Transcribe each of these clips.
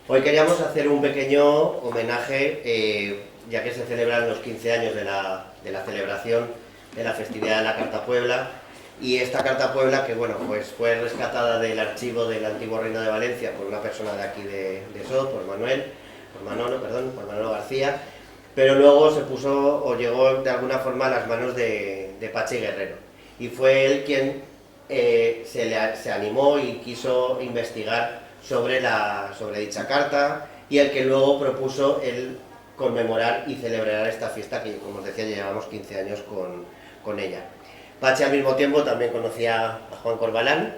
Hoy queríamos hacer un pequeño homenaje, ya que se celebran los 15 años de la celebración de la festividad de la Carta Puebla, y esta Carta Puebla, que bueno, pues fue rescatada del archivo del antiguo Reino de Valencia por una persona de aquí de Sot, por Manolo García, pero luego se puso o llegó de alguna forma a las manos de Pachi Guerrero, y fue él quien se animó y quiso investigar sobre dicha carta, y el que luego propuso el conmemorar y celebrar esta fiesta que, como os decía, llevamos 15 años con ella. Pachi al mismo tiempo también conocía a Juan Corbalán,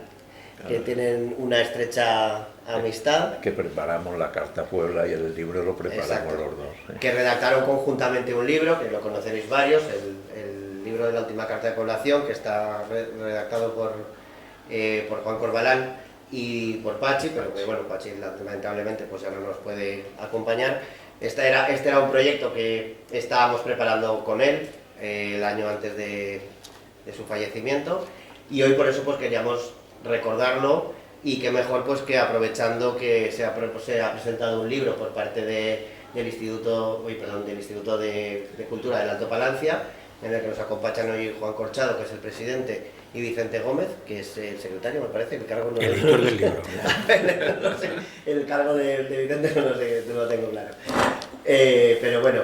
que tienen una estrecha amistad. Que preparamos la Carta Puebla y el libro lo preparamos. Exacto. Los dos. Que redactaron conjuntamente un libro, que lo conoceréis varios, el libro de la última Carta de Población, que está redactado por Juan Corbalán y por Pachi, pero que bueno, Pachi lamentablemente pues ya no nos puede acompañar. Este era un proyecto que estábamos preparando con él el año antes de su fallecimiento, y hoy por eso pues queríamos recordarlo, y que mejor pues que aprovechando que se ha presentado un libro por parte del Instituto de Cultura del Alto Palancia, en el que nos acompañan hoy Juan Corchado, que es el presidente, y Vicente Gómez, que es el secretario, me parece, el cargo no editor del libro. No sé, el cargo de Vicente no lo tengo claro. Pero bueno,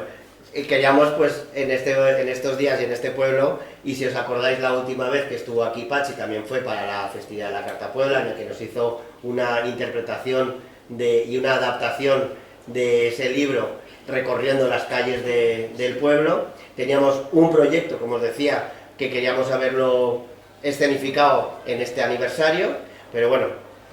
queríamos pues en estos días y en este pueblo, y si os acordáis la última vez que estuvo aquí Pachi también fue para la festividad de la Carta Puebla, en el que nos hizo una interpretación y una adaptación de ese libro recorriendo las calles del pueblo. Teníamos un proyecto, como os decía, que queríamos haberlo escenificado en este aniversario, pero bueno,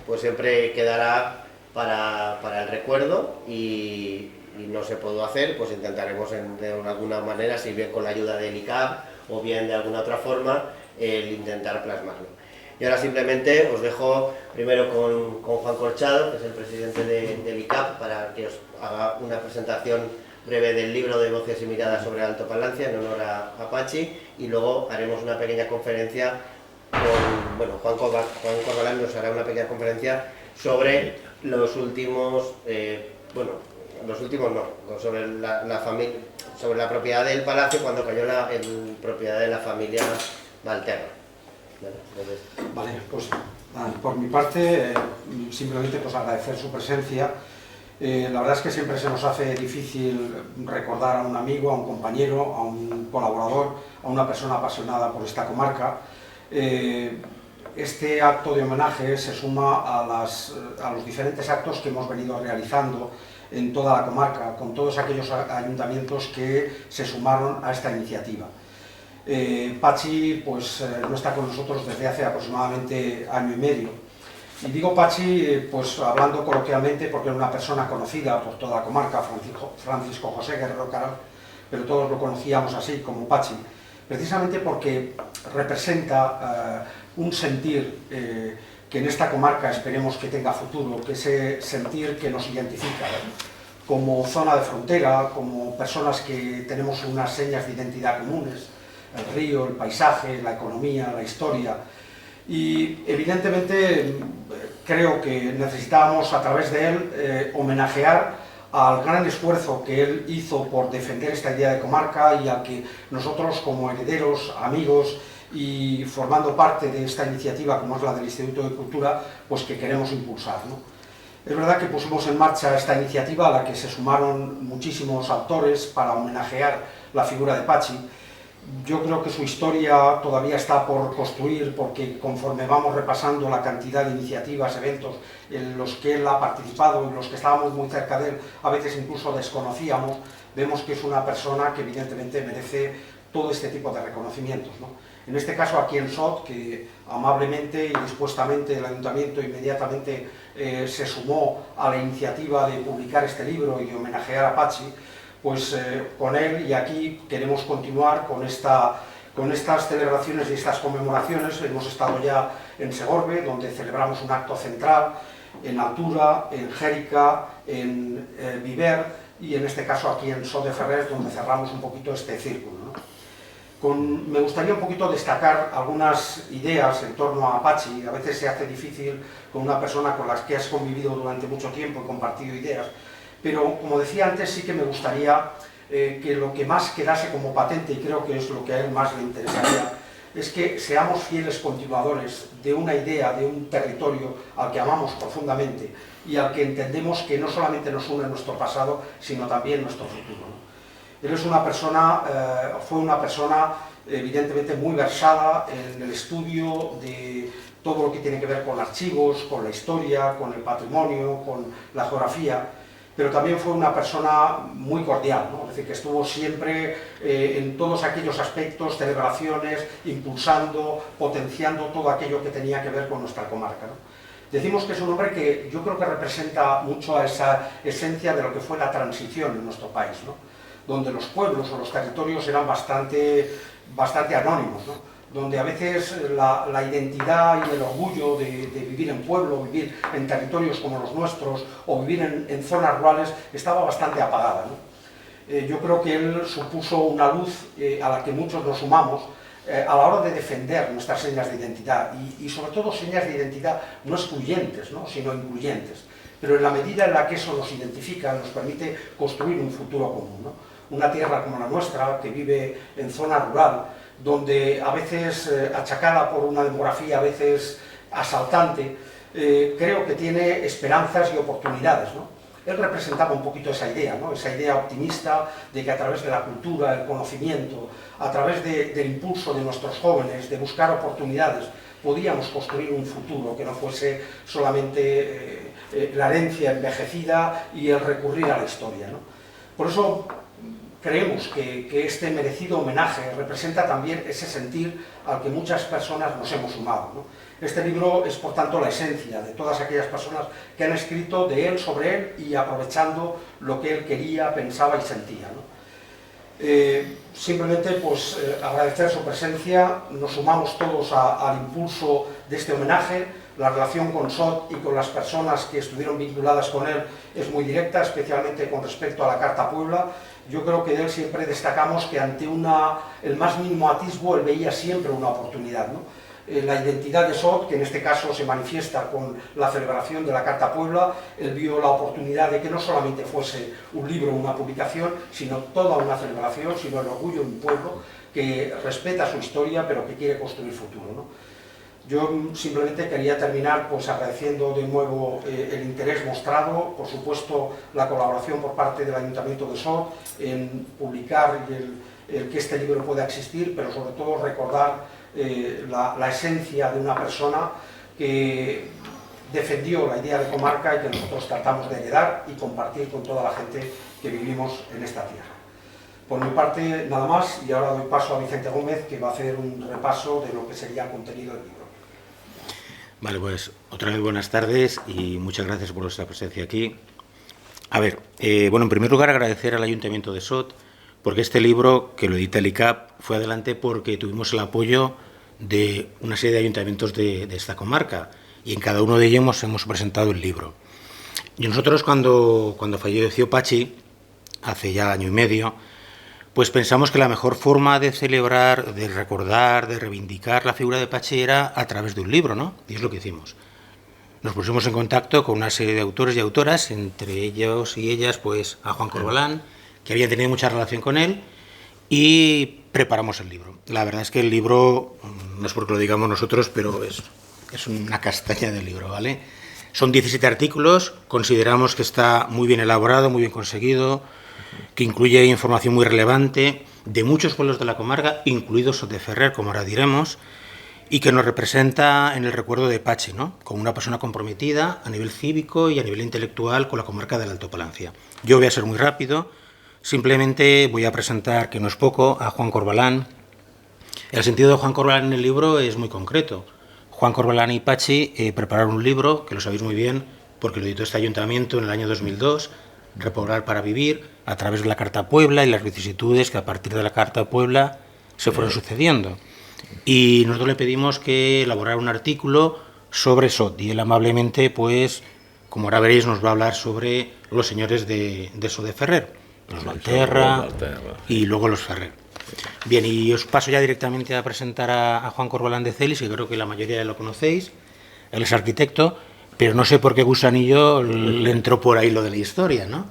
pues siempre quedará para el recuerdo, y no se pudo hacer, pues intentaremos de alguna manera, si bien con la ayuda del ICAP o bien de alguna otra forma, el intentar plasmarlo. Y ahora simplemente os dejo primero con Juan Corchado, que es el presidente del ICAP, para que os haga una presentación breve del libro de Voces y Miradas sobre Alto Palancia en honor a Pachi, y luego haremos una pequeña conferencia con, bueno, Juan Corbalán nos hará una pequeña conferencia sobre los últimos, sobre la familia, sobre la propiedad del palacio cuando cayó en propiedad de la familia Valterra. Vale, pues por mi parte, simplemente pues agradecer su presencia. La verdad es que siempre se nos hace difícil recordar a un amigo, a un compañero, a un colaborador, a una persona apasionada por esta comarca. Este acto de homenaje se suma a los diferentes actos que hemos venido realizando en toda la comarca, con todos aquellos ayuntamientos que se sumaron a esta iniciativa. Pachi pues, no está con nosotros desde hace aproximadamente año y medio. Y digo Pachi, pues hablando coloquialmente, porque era una persona conocida por toda la comarca, Francisco José Guerrero Caral, pero todos lo conocíamos así, como Pachi, precisamente porque representa un sentir que en esta comarca esperemos que tenga futuro, que ese sentir que nos identifica como zona de frontera, como personas que tenemos unas señas de identidad comunes, el río, el paisaje, la economía, la historia. Y evidentemente creo que necesitábamos a través de él homenajear al gran esfuerzo que él hizo por defender esta idea de comarca, y al que nosotros como herederos, amigos y formando parte de esta iniciativa como es la del Instituto de Cultura, pues que queremos impulsar, ¿no? Es verdad que pusimos en marcha esta iniciativa a la que se sumaron muchísimos autores para homenajear la figura de Pachi. Yo creo que su historia todavía está por construir, porque conforme vamos repasando la cantidad de iniciativas, eventos en los que él ha participado, en los que estábamos muy cerca de él, a veces incluso desconocíamos, vemos que es una persona que evidentemente merece todo este tipo de reconocimientos, ¿no? En este caso aquí en Sot, que amablemente y dispuestamente el Ayuntamiento inmediatamente se sumó a la iniciativa de publicar este libro y de homenajear a Pachi, pues con él, y aquí queremos continuar con estas celebraciones y estas conmemoraciones. Hemos estado ya en Segorbe, donde celebramos un acto central, en Altura, en Jérica, en Viver, y en este caso aquí en Sot de Ferrer, donde cerramos un poquito este círculo, ¿no? Me gustaría un poquito destacar algunas ideas en torno a Pachi. A veces se hace difícil con una persona con la que has convivido durante mucho tiempo y compartido ideas, pero como decía antes, sí que me gustaría que lo que más quedase como patente, y creo que es lo que a él más le interesaría, es que seamos fieles continuadores de una idea, de un territorio al que amamos profundamente y al que entendemos que no solamente nos une nuestro pasado, sino también nuestro futuro, ¿no? Él es una persona, fue una persona evidentemente muy versada en el estudio de todo lo que tiene que ver con archivos, con la historia, con el patrimonio, con la geografía, pero también fue una persona muy cordial, ¿no? Es decir, que estuvo siempre en todos aquellos aspectos, celebraciones, impulsando, potenciando todo aquello que tenía que ver con nuestra comarca, ¿no? Decimos que es un hombre que yo creo que representa mucho a esa esencia de lo que fue la transición en nuestro país, ¿no? Donde los pueblos o los territorios eran bastante anónimos, ¿no? Donde a veces la identidad y el orgullo de vivir en pueblo, vivir en territorios como los nuestros o vivir en zonas rurales estaba bastante apagada, ¿no? Yo creo que él supuso una luz a la que muchos nos sumamos a la hora de defender nuestras señas de identidad y sobre todo señas de identidad no excluyentes, ¿no? Sino incluyentes. Pero en la medida en la que eso nos identifica, nos permite construir un futuro común, ¿no? Una tierra como la nuestra, que vive en zona rural, donde a veces achacada por una demografía a veces asaltante, creo que tiene esperanzas y oportunidades, ¿no? Él representaba un poquito esa idea, ¿no? Esa idea optimista de que a través de la cultura, el conocimiento, a través del impulso de nuestros jóvenes, de buscar oportunidades, podíamos construir un futuro que no fuese solamente la herencia envejecida y el recurrir a la historia, ¿no? Por eso creemos que este merecido homenaje representa también ese sentir al que muchas personas nos hemos sumado, ¿no? Este libro es, por tanto, la esencia de todas aquellas personas que han escrito de él, sobre él, y aprovechando lo que él quería, pensaba y sentía, ¿no? Simplemente pues, agradecer su presencia, nos sumamos todos al impulso de este homenaje. La relación con Sot y con las personas que estuvieron vinculadas con él es muy directa, especialmente con respecto a la Carta Puebla. Yo creo que de él siempre destacamos que ante el más mínimo atisbo él veía siempre una oportunidad, ¿no? La identidad de Sot, que en este caso se manifiesta con la celebración de la Carta Puebla, él vio la oportunidad de que no solamente fuese un libro, una publicación, sino toda una celebración, sino el orgullo de un pueblo que respeta su historia, pero que quiere construir futuro, ¿no? Yo simplemente quería terminar pues, agradeciendo de nuevo el interés mostrado, por supuesto la colaboración por parte del Ayuntamiento de Sot en publicar el que este libro pueda existir, pero sobre todo recordar la esencia de una persona que defendió la idea de comarca y que nosotros tratamos de heredar y compartir con toda la gente que vivimos en esta tierra. Por mi parte, nada más, y ahora doy paso a Vicente Gómez, que va a hacer un repaso de lo que sería el contenido del libro. Vale, pues otra vez buenas tardes y muchas gracias por vuestra presencia aquí. A ver, bueno, en primer lugar agradecer al Ayuntamiento de Sot, porque este libro, que lo edita el ICAP, fue adelante porque tuvimos el apoyo de una serie de ayuntamientos de esta comarca y en cada uno de ellos hemos presentado el libro. Y nosotros cuando falleció Pachi, hace ya año y medio, pues pensamos que la mejor forma de celebrar, de recordar, de reivindicar la figura de Pachi era a través de un libro, ¿no? Y es lo que hicimos. Nos pusimos en contacto con una serie de autores y autoras, entre ellos y ellas, pues a Juan Corbalán, que había tenido mucha relación con él, y preparamos el libro. La verdad es que el libro, no es porque lo digamos nosotros, pero es una castaña del libro, ¿vale? Son 17 artículos, consideramos que está muy bien elaborado, muy bien conseguido, que incluye información muy relevante de muchos pueblos de la comarca, incluidos Sot de Ferrer, como ahora diremos, y que nos representa en el recuerdo de Pachi, ¿no? Como una persona comprometida a nivel cívico y a nivel intelectual con la comarca del Alto Palancia. Yo voy a ser muy rápido, simplemente voy a presentar, que no es poco, a Juan Corbalán. El sentido de Juan Corbalán en el libro es muy concreto. Juan Corbalán y Pachi prepararon un libro, que lo sabéis muy bien, porque lo editó este ayuntamiento en el año 2002, Repoblar para vivir, a través de la Carta Puebla y las vicisitudes que a partir de la Carta Puebla se fueron sucediendo. Y nosotros le pedimos que elaborara un artículo sobre Sot, y él amablemente, pues, como ahora veréis, nos va a hablar sobre los señores de Sot de Ferrer, los Valterra y luego los Ferrer. Bien, y os paso ya directamente a presentar a Juan Corbalán de Celis, que creo que la mayoría lo conocéis. Él es arquitecto, pero no sé por qué gusanillo le entró por ahí lo de la historia, ¿no?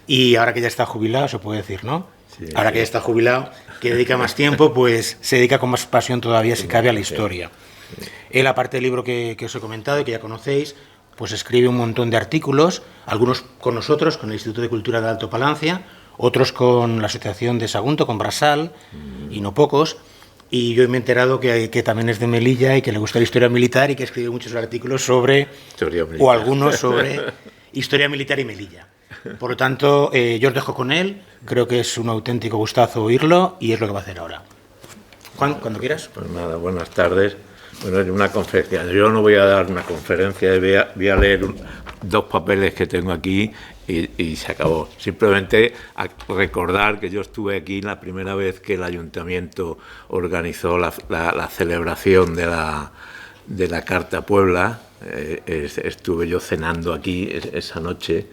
Y ahora que ya está jubilado, se puede decir, ¿no? Sí, ahora que ya está jubilado, que dedica más tiempo, pues se dedica con más pasión todavía, si cabe, a la historia. Él, aparte del libro que os he comentado y que ya conocéis, pues escribe un montón de artículos, algunos con nosotros, con el Instituto de Cultura de Alto Palancia, otros con la Asociación de Sagunto, con Brasal, y no pocos. Y yo me he enterado que también es de Melilla y que le gusta la historia militar y que escribe muchos artículos sobre, o algunos sobre historia militar y Melilla. Por lo tanto, yo os dejo con él, creo que es un auténtico gustazo oírlo y es lo que va a hacer ahora. Juan, cuando quieras. Pues nada, buenas tardes. Bueno, es una conferencia. Yo no voy a dar una conferencia, voy a leer dos papeles que tengo aquí y se acabó. Simplemente recordar que yo estuve aquí la primera vez que el Ayuntamiento organizó la celebración de la Carta Puebla. Estuve yo cenando aquí esa noche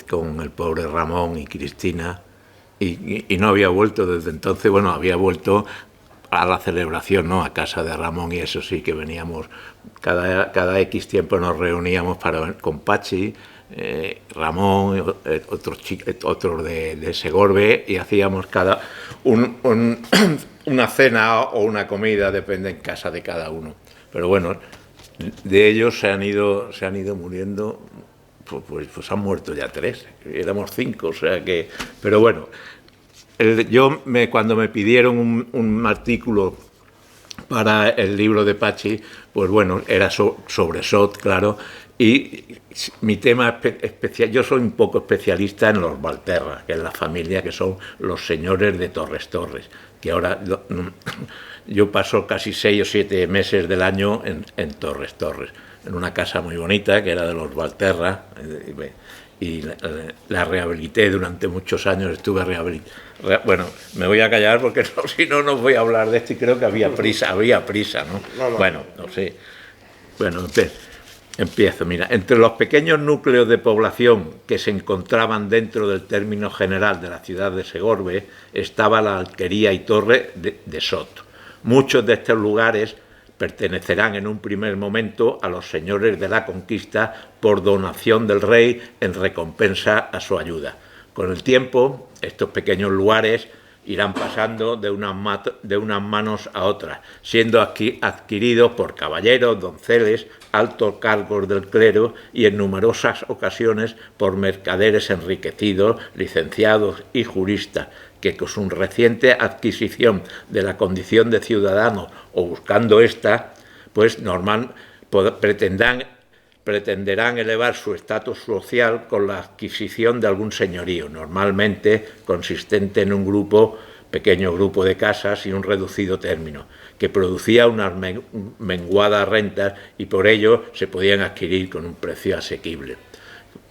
con el pobre Ramón y Cristina y no había vuelto desde entonces. Bueno, había vuelto a la celebración, ¿no? A casa de Ramón, y eso sí que veníamos, cada X tiempo nos reuníamos con Pachi, Ramón, otros de Segorbe, y hacíamos una cena o una comida, depende en casa de cada uno. Pero bueno, de ellos se han ido muriendo, pues han muerto ya 3, éramos 5, o sea que, pero bueno. Cuando me pidieron un artículo para el libro de Pachi, pues bueno, era sobre Sot, claro, y mi tema especial, yo soy un poco especialista en los Valterra, que es la familia que son los señores de Torres Torres, que ahora yo paso casi 6 o 7 meses del año en Torres Torres, en una casa muy bonita que era de los Valterra, y la rehabilité durante muchos años, estuve rehabilitando. Bueno, me voy a callar porque si no voy a hablar de esto y creo que había prisa, ¿no? Bueno, no sé. Bueno, empiezo. Mira, entre los pequeños núcleos de población que se encontraban dentro del término general de la ciudad de Segorbe estaba la alquería y torre de Sot. Muchos de estos lugares pertenecerán en un primer momento a los señores de la conquista por donación del rey en recompensa a su ayuda. Con el tiempo, estos pequeños lugares irán pasando de unas manos a otras, siendo adquiridos por caballeros, donceles, altos cargos del clero y en numerosas ocasiones por mercaderes enriquecidos, licenciados y juristas, que con su reciente adquisición de la condición de ciudadanos o buscando esta, pues pretenderán elevar su estatus social con la adquisición de algún señorío, normalmente consistente en un pequeño grupo de casas y un reducido término, que producía unas menguadas rentas y por ello se podían adquirir con un precio asequible.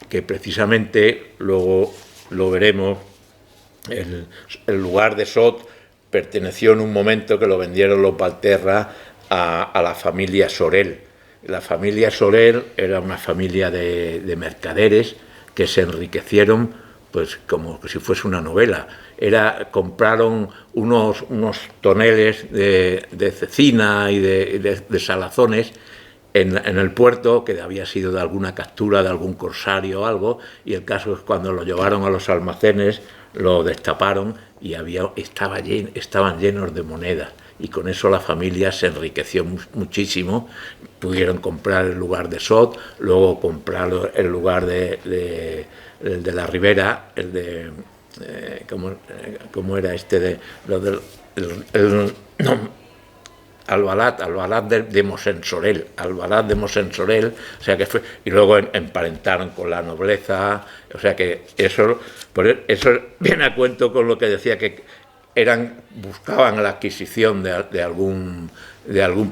Que precisamente, luego lo veremos, el lugar de Sot perteneció en un momento que lo vendieron los Valterra a la familia Sorel. La familia Sorel era una familia de mercaderes que se enriquecieron pues como si fuese una novela. Compraron unos toneles de cecina y de salazones en el puerto, que había sido de alguna captura de algún corsario o algo, y el caso es cuando lo llevaron a los almacenes, lo destaparon y estaban llenos de monedas. Y con eso la familia se enriqueció muchísimo. Pudieron comprar el lugar de Sot, luego comprar el lugar de la Ribera, ¿cómo era este? Albalat de Mosén-Sorel, o sea que fue, y luego emparentaron con la nobleza, o sea que eso viene a cuento con lo que decía, que buscaban la adquisición de algún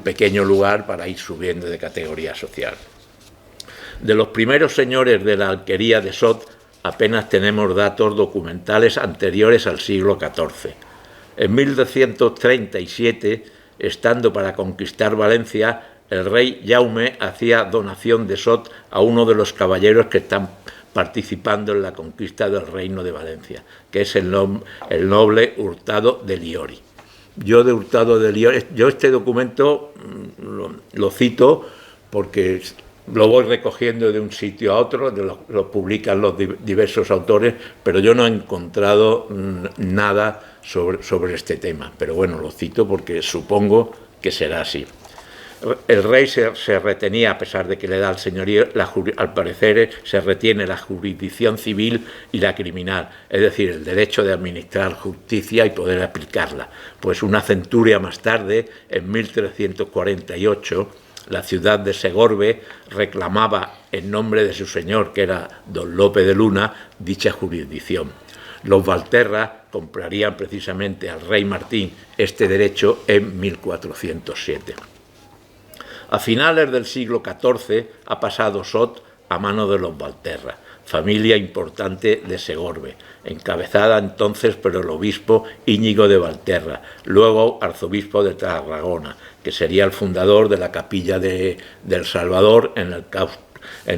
pequeño lugar para ir subiendo de categoría social. De los primeros señores de la alquería de Sot apenas tenemos datos documentales anteriores al siglo XIV. En 1237, estando para conquistar Valencia, el rey Jaume hacía donación de Sot a uno de los caballeros que están participando en la conquista del reino de Valencia, que es el noble Hurtado de Liori. Yo de Hurtado de Lyon, yo este documento lo cito porque lo voy recogiendo de un sitio a otro, lo publican los diversos autores, pero yo no he encontrado nada sobre este tema. Pero bueno, lo cito porque supongo que será así. El rey se retenía, a pesar de que le da el señorío, al parecer se retiene la jurisdicción civil y la criminal, es decir, el derecho de administrar justicia y poder aplicarla. Pues una centuria más tarde, en 1348, la ciudad de Segorbe reclamaba en nombre de su señor, que era don Lope de Luna, dicha jurisdicción. Los Valterra comprarían precisamente al rey Martín este derecho en 1407. A finales del siglo XIV ha pasado Sot a mano de los Valterra, familia importante de Segorbe, encabezada entonces por el obispo Íñigo de Valterra, luego arzobispo de Tarragona, que sería el fundador de la capilla del Salvador en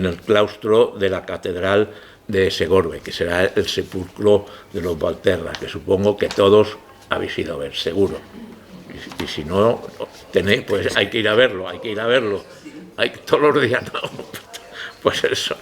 el claustro de la catedral de Segorbe, que será el sepulcro de los Valterra, que supongo que todos habéis ido a ver, seguro. Y si no tenéis, pues hay que ir a verlo, todos los días, no, pues eso.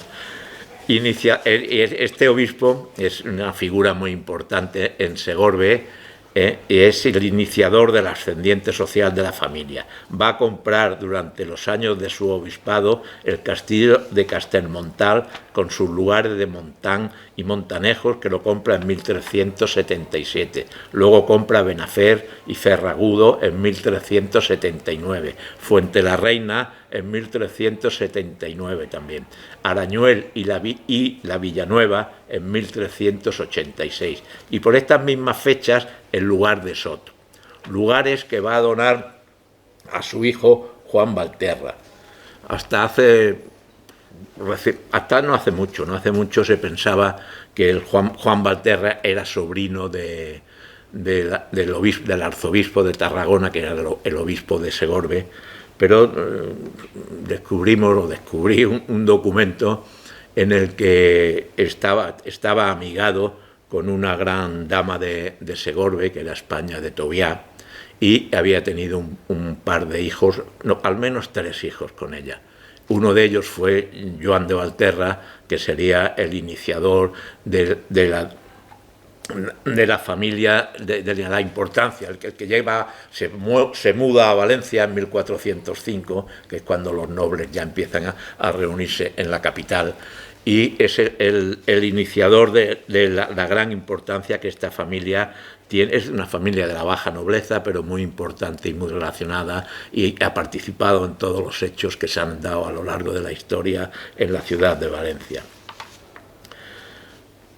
Este obispo es una figura muy importante en Segorbe, y es el iniciador del ascendiente social de la familia. Va a comprar durante los años de su obispado el castillo de Castelmontal con sus lugares de Montán y Montanejos, que lo compra en 1377. Luego compra Benafer y Ferragudo en 1379. Fuente la Reina en 1379 también. Arañuel y la Villanueva en 1386. Y por estas mismas fechas el lugar de Sot. Lugares que va a donar a su hijo Juan Valterra. Hasta no hace mucho se pensaba que el Juan Valterra era sobrino del arzobispo de Tarragona, que era el obispo de Segorbe, pero descubrí un documento en el que estaba amigado con una gran dama de Segorbe, que era España de Tobiá, y había tenido un par de hijos, no, al menos 3 hijos con ella. Uno de ellos fue Joan de Valterra, que sería el iniciador de la familia, de la importancia, el que se muda a Valencia en 1405, que es cuando los nobles ya empiezan a reunirse en la capital, y es el iniciador de la gran importancia que esta familia tiene. Es una familia de la baja nobleza, pero muy importante y muy relacionada, y ha participado en todos los hechos que se han dado a lo largo de la historia en la ciudad de Valencia.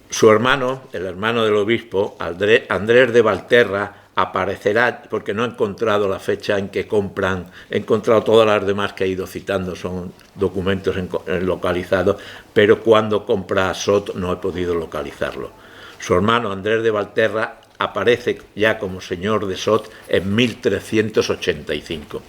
Su hermano, el hermano del obispo, Andrés de Valterra, aparecerá, porque no he encontrado la fecha en que compran, he encontrado todas las demás que he ido citando, son documentos localizados, pero cuando compra Sot no he podido localizarlo. Su hermano Andrés de Valterra aparece ya como señor de Sot en 1385.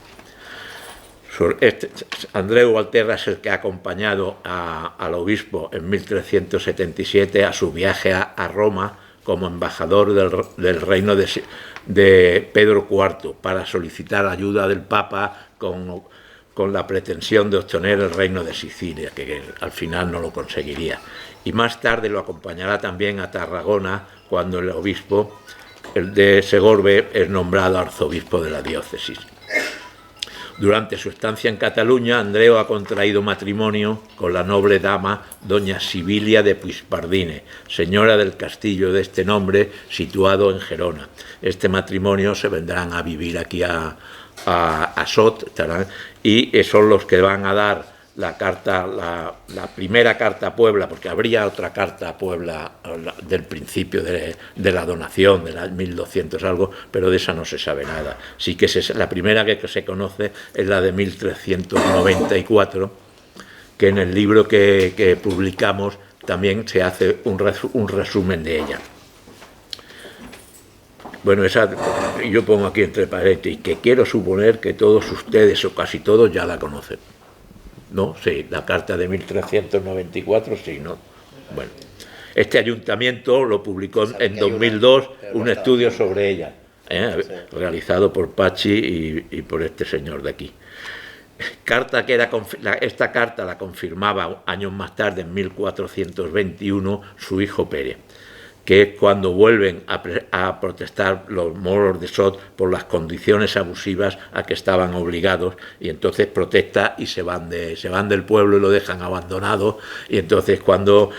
Andreu Valterra es el que ha acompañado al obispo en 1377 a su viaje a Roma como embajador del reino de Pedro IV para solicitar ayuda del Papa con la pretensión de obtener el reino de Sicilia, que al final no lo conseguiría. Y más tarde lo acompañará también a Tarragona cuando el obispo, el de Segorbe, es nombrado arzobispo de la diócesis. Durante su estancia en Cataluña, Andreu ha contraído matrimonio con la noble dama doña Sibilia de Puigpardine, señora del castillo de este nombre, situado en Gerona. Este matrimonio se vendrán a vivir aquí a Sot, y son los que van a dar la primera carta a Puebla, porque habría otra carta a Puebla del principio de la donación, de la 1200 algo, pero de esa no se sabe nada. Sí que la primera que se conoce es la de 1394, que en el libro que publicamos también se hace un resumen de ella. Bueno, esa yo pongo aquí entre paréntesis, que quiero suponer que todos ustedes, o casi todos, ya la conocen. ¿No? Sí, la carta de 1394, sí, ¿no? Bueno, este ayuntamiento lo publicó en 2002, un estudio sobre ella. realizado por Pachi y por este señor de aquí. Esta carta la confirmaba años más tarde, en 1421, su hijo Pere, que es cuando vuelven a protestar los moros de Sot por las condiciones abusivas a que estaban obligados, y entonces protesta y se van del pueblo y lo dejan abandonado. Y entonces cuando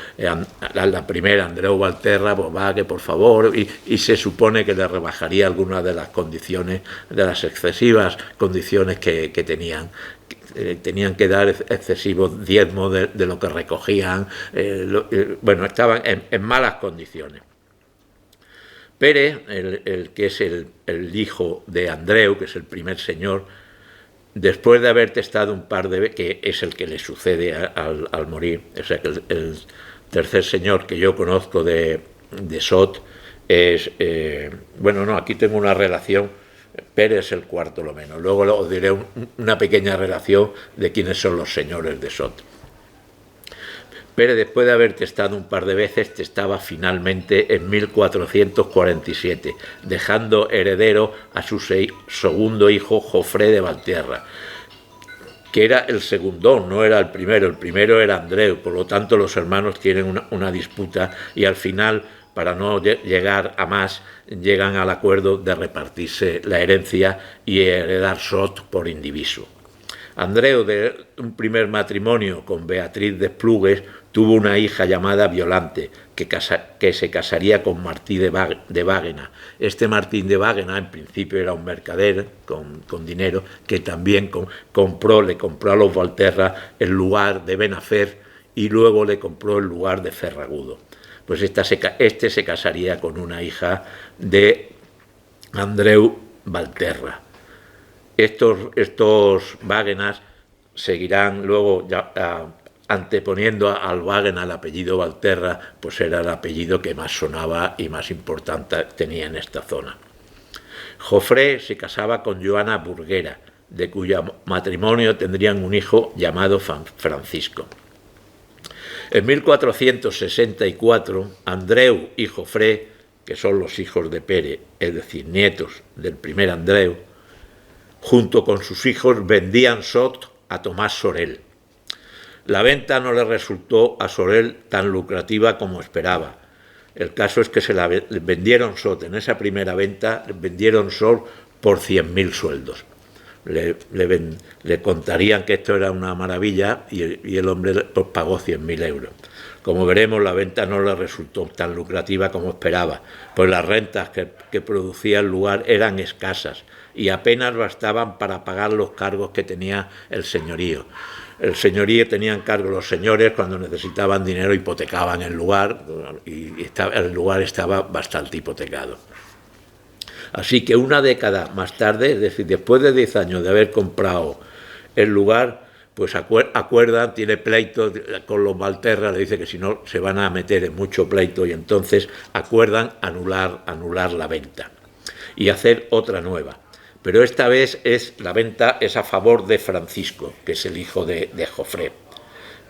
la primera, Andreu Valterra, pues va, que por favor, y se supone que le rebajaría algunas de las condiciones, de las excesivas condiciones que tenían. Tenían que dar excesivos diezmos de lo que recogían, bueno, estaban en malas condiciones. Pere, el que es el hijo de Andreu, que es el primer señor, después de haber testado un par de veces, que es el que le sucede al morir, o sea que el tercer señor que yo conozco de Sot es, bueno, no, aquí tengo una relación. Pere es el cuarto lo menos. Luego os diré una pequeña relación de quiénes son los señores de Sot. Pere, después de haber testado un par de veces, testaba finalmente en 1447, dejando heredero a su segundo hijo, Jofré de Valtierra, que era el segundón, no era el primero era Andreu. Por lo tanto, los hermanos tienen una disputa y al final, para no llegar a más, llegan al acuerdo de repartirse la herencia y heredar Sot por indiviso. Andreu, de un primer matrimonio con Beatriz de Esplugues, tuvo una hija llamada Violante, que se casaría con Martí de Báguena. Este Martín de Báguena, en principio, era un mercader con dinero, que también le compró a los Valterra el lugar de Benafer y luego le compró el lugar de Ferragudo. Pues este se casaría con una hija de Andreu Valterra. Estos Báguenas seguirán luego, anteponiendo al Báguena el apellido Valterra, pues era el apellido que más sonaba y más importante tenía en esta zona. Jofré se casaba con Joana Burguera, de cuyo matrimonio tendrían un hijo llamado Francisco. En 1464, Andreu y Jofré, que son los hijos de Pere, es decir, nietos del primer Andreu, junto con sus hijos vendían Sot a Tomás Sorel. La venta no le resultó a Sorel tan lucrativa como esperaba. El caso es que se la vendieron Sot, en esa primera venta vendieron Sot por 100.000 sueldos. Le contarían que esto era una maravilla y el hombre pues pagó 100.000 euros. Como veremos, la venta no le resultó tan lucrativa como esperaba, pues las rentas que producía el lugar eran escasas y apenas bastaban para pagar los cargos que tenía el señorío. El señorío tenían cargo los señores, cuando necesitaban dinero hipotecaban el lugar y el lugar estaba bastante hipotecado. Así que una década más tarde, es decir, después de 10 años de haber comprado el lugar, pues acuerdan, tiene pleito con los Valterra, le dice que si no se van a meter en mucho pleito y entonces acuerdan anular la venta y hacer otra nueva. Pero esta vez la venta es a favor de Francisco, que es el hijo de Jofré,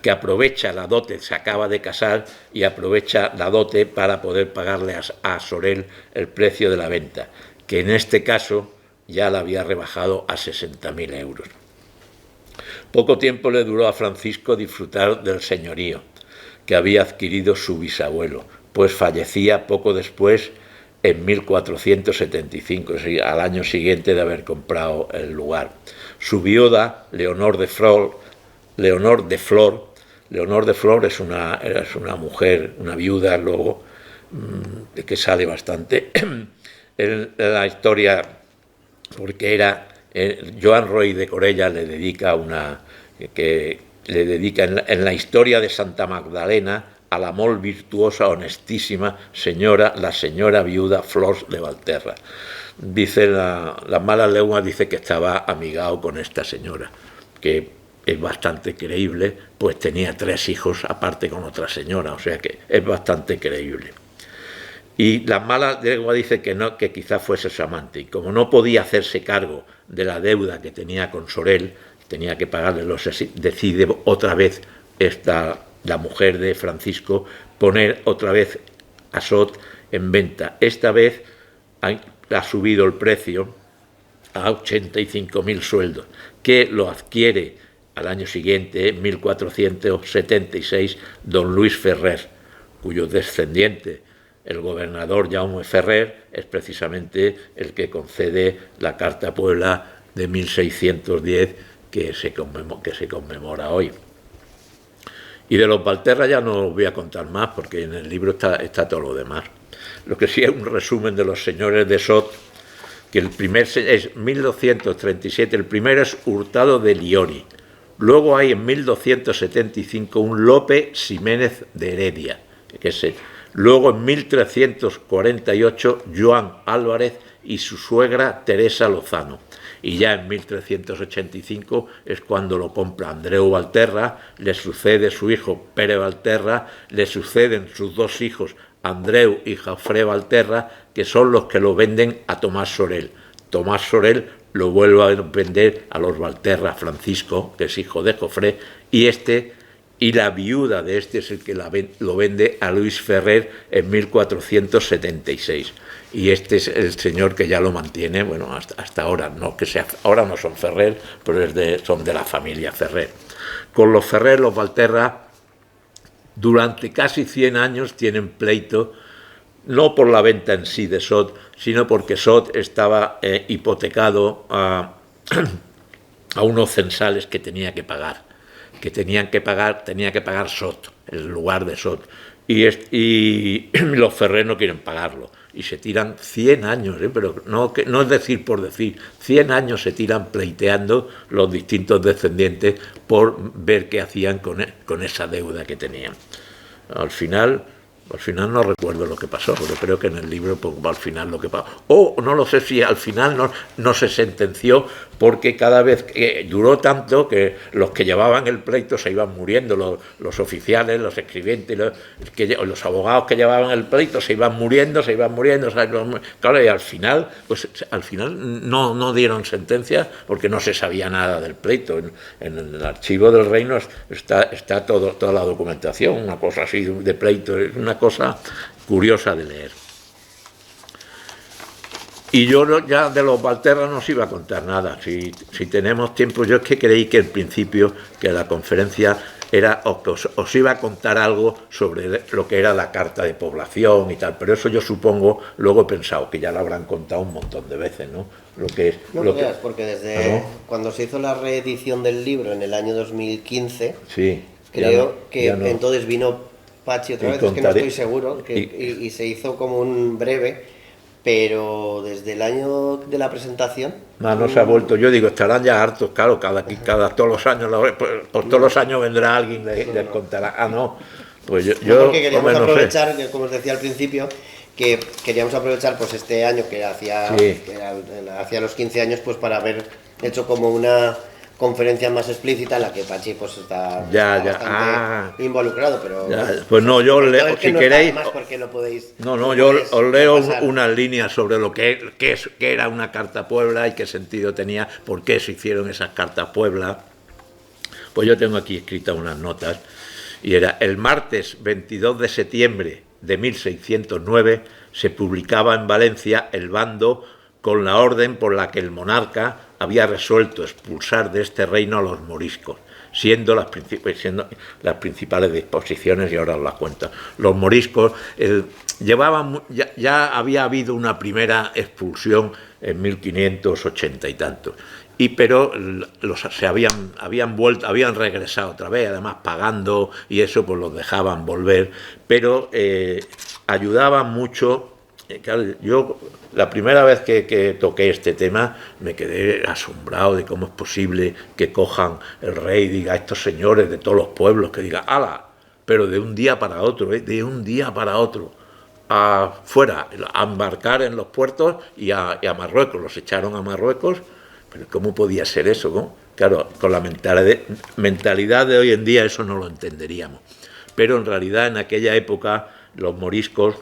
que aprovecha la dote, se acaba de casar y aprovecha la dote para poder pagarle a Sorel el precio de la venta, que en este caso ya la había rebajado a 60.000 euros. Poco tiempo le duró a Francisco disfrutar del señorío que había adquirido su bisabuelo, pues fallecía poco después, en 1475, al año siguiente de haber comprado el lugar. Su viuda, Leonor de Flor es una mujer, una viuda, luego que sale bastante en la historia, porque era Joan Roy de Corella le dedica en la historia de Santa Magdalena a la molt virtuosa, honestísima señora, la señora viuda Flors de Valterra. Dice la mala lengua dice que estaba amigado con esta señora, que es bastante creíble, pues tenía 3 hijos aparte con otra señora, o sea que es bastante creíble. Y la mala lengua dice que no, que quizás fuese su amante, y como no podía hacerse cargo de la deuda que tenía con Sorel, tenía que pagarle decide otra vez la mujer de Francisco poner otra vez a Sot en venta. Esta vez ha subido el precio a 85.000 sueldos, que lo adquiere al año siguiente, en 1476, don Luis Ferrer, cuyo descendiente, el gobernador Jaume Ferrer, es precisamente el que concede la Carta Puebla de 1610 que se conmemora hoy. Y de los Valterra ya no os voy a contar más, porque en el libro está todo lo demás. Lo que sí es un resumen de los señores de Sot, que el primer es 1237, el primero es Hurtado de Liori. Luego hay en 1275 un Lope Ximénez de Heredia, que es él. Luego en 1348 Joan Álvarez y su suegra Teresa Lozano. Y ya en 1385 es cuando lo compra Andreu Valterra, le sucede su hijo Pere Valterra, le suceden sus dos hijos Andreu y Jafré Valterra, que son los que lo venden a Tomás Sorel. Tomás Sorel lo vuelve a vender a los Valterra, Francisco, que es hijo de Jofré, y la viuda de este es el que lo vende a Luis Ferrer en 1476. Y este es el señor que ya lo mantiene, bueno, hasta ahora, no que sea, ahora no son Ferrer, pero son de la familia Ferrer. Con los Ferrer, los Valterra, durante casi 100 años tienen pleito, no por la venta en sí de Sot, sino porque Sot estaba hipotecado a unos censales que tenía que pagar. Tenía que pagar Sot, el lugar de Sot. Y los Ferrer no quieren pagarlo. Y se tiran 100 años, pero no es decir por decir, 100 años se tiran pleiteando los distintos descendientes por ver qué hacían con esa deuda que tenían. Al final no recuerdo lo que pasó, pero creo que en el libro pues, al final lo que pasó. O no lo sé si al final no se sentenció, porque cada vez que duró tanto que los que llevaban el pleito se iban muriendo, los oficiales, los escribientes, los abogados que llevaban el pleito se iban muriendo, claro, y al final no dieron sentencia porque no se sabía nada del pleito. En el archivo del reino está toda la documentación, una cosa así de pleito, es una cosa curiosa de leer. Y yo ya de los Valterra no os iba a contar nada. Si tenemos tiempo, yo es que creí que al principio que la conferencia era os iba a contar algo sobre lo que era la carta de población y tal, pero eso yo supongo, luego he pensado que ya lo habrán contado un montón de veces, ¿no? Porque desde cuando se hizo la reedición del libro en el año 2015, sí, creo que entonces vino Pachi otra vez, es que no estoy seguro, y se hizo como un breve. Pero desde el año de la presentación... No se ha vuelto. Yo digo, estarán ya hartos, claro, todos los años, todos los años vendrá alguien y les contará. Pues yo porque queríamos aprovechar, que, como os decía al principio, que queríamos aprovechar pues este año que hacía los 15 años, pues para haber hecho como una conferencia más explícita en la que Pachi pues está bastante involucrado, pero pues no, yo leo, si queréis lo podéis, yo os leo unas líneas sobre lo que era una Carta Puebla y qué sentido tenía, por qué se hicieron esas Cartas Puebla. Pues yo tengo aquí escritas unas notas, y era: el martes 22 de septiembre de 1609 se publicaba en Valencia el bando con la orden por la que el monarca había resuelto expulsar de este reino a los moriscos, siendo las principales disposiciones, y ahora os las cuento. Los moriscos ya había habido una primera expulsión en 1580 y tanto, pero habían regresado otra vez, además pagando, y eso pues los dejaban volver, pero ayudaban mucho. Claro, yo la primera vez que toqué este tema me quedé asombrado de cómo es posible que cojan el rey, diga, estos señores de todos los pueblos, que diga, ¡hala! Pero de un día para otro, fuera, a embarcar en los puertos y a Marruecos, los echaron a Marruecos. Pero ¿cómo podía ser eso, no? Claro, con la mentalidad de hoy en día eso no lo entenderíamos. Pero en realidad en aquella época los moriscos